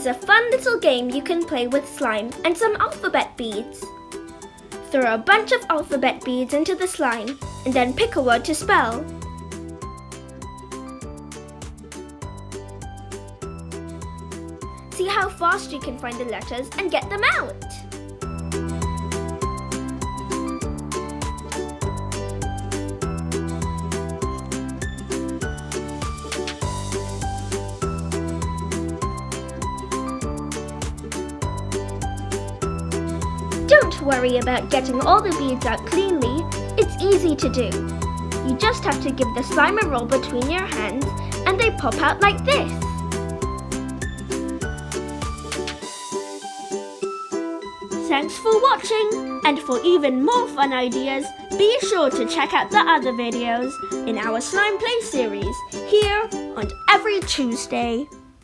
a fun little game you can play with slime and some alphabet beads. Throw a bunch of alphabet beads into the slime and then pick a word to spell. See how fast you can find the letters and get them out. Don't worry about getting all the beads out cleanly, it's easy to do. You just have to give the slime a roll between your hands and they pop out like this. Thanks for watching, and for even more fun ideas, be sure to check out the other videos in our Slime Play series here on every Tuesday.